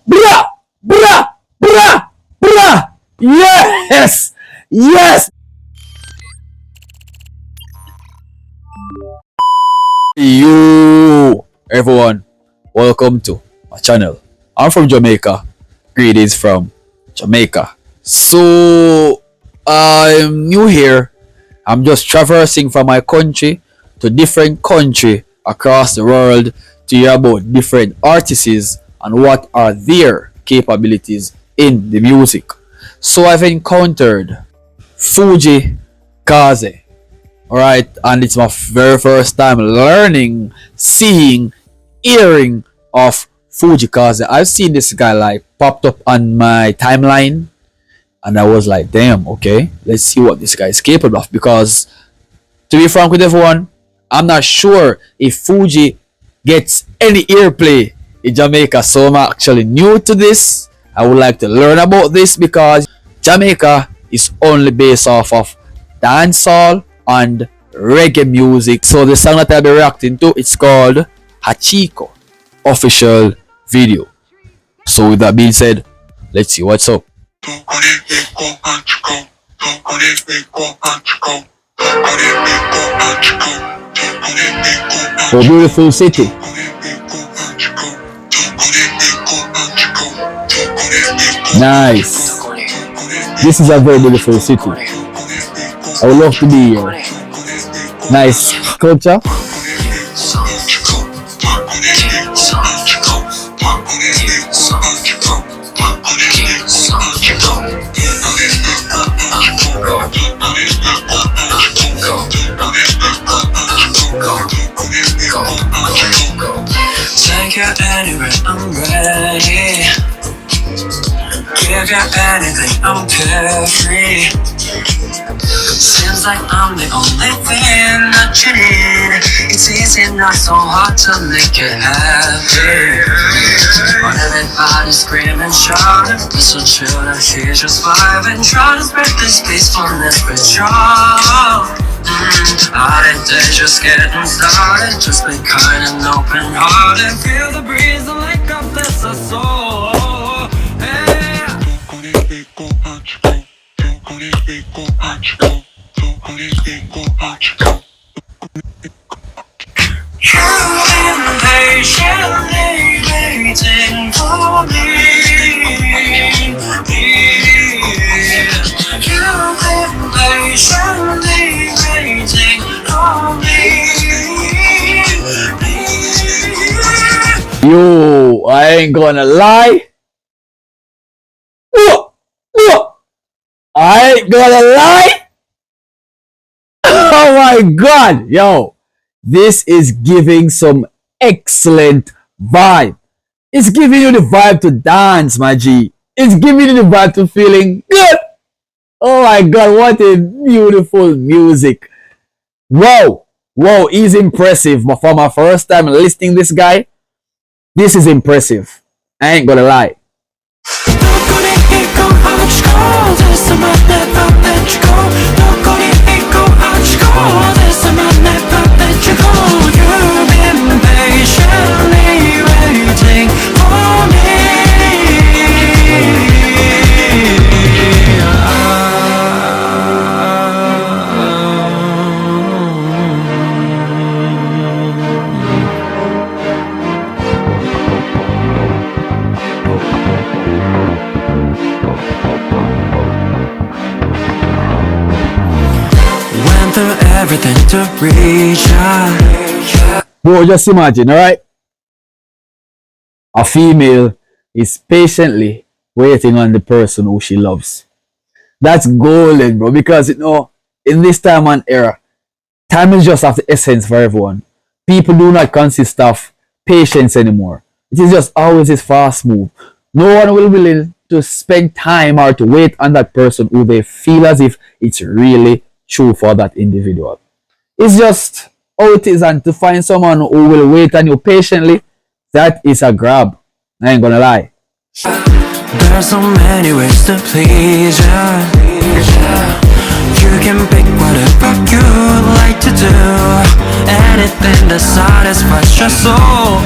Bruh! Bruh! Bruh! Bruh! Yes! Yes! Yo, everyone, welcome to my channel. I'm from Jamaica. Greetings from Jamaica. So I'm new here. I'm just traversing from my country to different country across the world to hear about different artists and what are their capabilities in the music. So I've encountered Fujii, Kaze. Alright, and it's my very first time learning, seeing, hearing of Fujii Kaze. I've seen this guy like popped up on my timeline, and I was like, damn, okay, let's see what this guy is capable of. Because to be frank with everyone, I'm not sure if Fujii gets any airplay in Jamaica, so I'm actually new to this. I would like to learn about this because Jamaica is only based off of dancehall and reggae music. So the song that I'll be reacting to, it's called Hachikõ official video. So with that being said, let's see what's up. Oh, beautiful city. Nice. This is a very beautiful city. I would love to be here. Nice culture. Take you anywhere, I'm ready. Give you anything, I'm carefree. Seems like I'm the only thing that you need. It's easy, not so hard to make you happy. When everybody's screaming, shouting, it's so chill that she's just vibing, trying to spread this peacefulness with joy. Hard day just getting started. Just be kind and open-hearted. Feel the breeze and wake up, bless our soul. Hey. You've been patiently waiting for me. You've been patiently waiting for me. Yo, I ain't gonna lie. I ain't gonna lie. Oh my god, yo, this is giving some excellent vibe. It's giving you the vibe to dance, my G. It's giving you the vibe to feeling good. Oh my god, what a beautiful music. Whoa, whoa, he's impressive. But for my first time listening this guy, this is impressive. I ain't gonna lie. Everything to reach out. Bro, just imagine, alright? A female is patiently waiting on the person who she loves. That's golden, bro, because you know, in this time and era, time is just of the essence for everyone. People do not consist of patience anymore. It is just always this fast move. No one will be willing to spend time or to wait on that person who they feel as if it's really true for that individual. It's just how it is, and to find someone who will wait on you patiently, that is a grab. I ain't gonna lie. There's so many ways to please you. You can pick whatever you like to do, anything that satisfies your soul.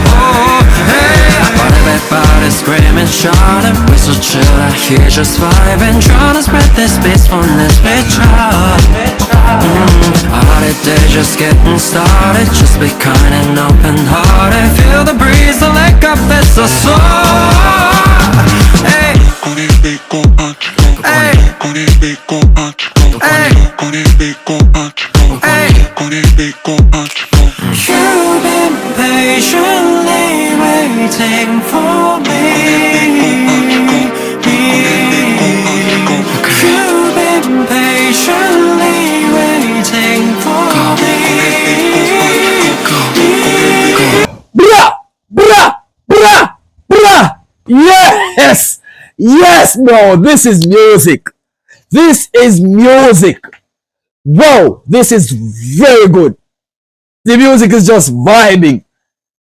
Hey, but everybody's screaming, shouting, we're so chill out here just vibing, trying to spread this peacefulness with love. A holiday just getting started, just be kind and open-hearted. Feel the breeze, the leg up, it's a soul. Hey, hey, you've been patiently waiting for me. You've been patiently waiting for me. Bruh! Bruh! Bruh! Bruh! Yes! Yes, bro! This is music! This is music! Whoa! This is very good! The music is just vibing!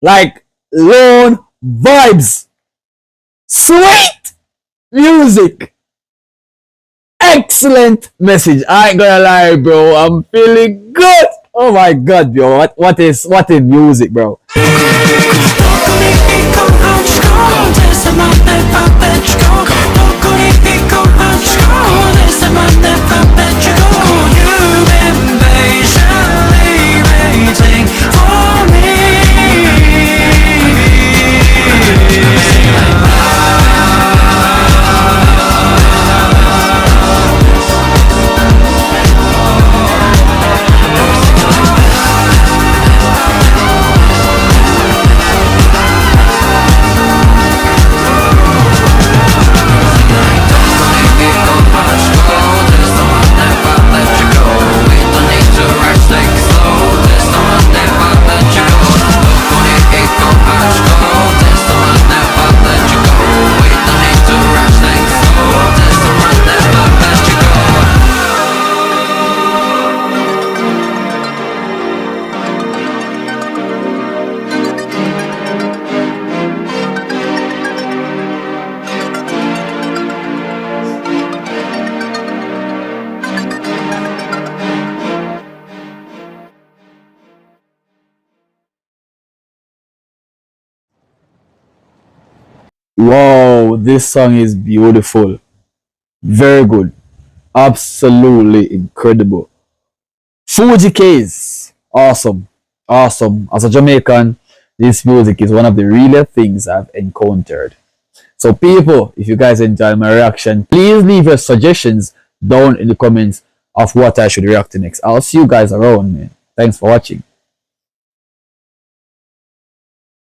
Like, lone vibes! Sweet music! Excellent message! I ain't gonna lie, bro. I'm feeling good! Oh my god, bro. What is music, bro? Wow, this song is beautiful. Very good. Absolutely incredible. Fujii Kaze. Awesome. Awesome. As a Jamaican, this music is one of the realer things I've encountered. So people, if you guys enjoy my reaction, please leave your suggestions down in the comments of what I should react to next. I'll see you guys around, man. Thanks for watching.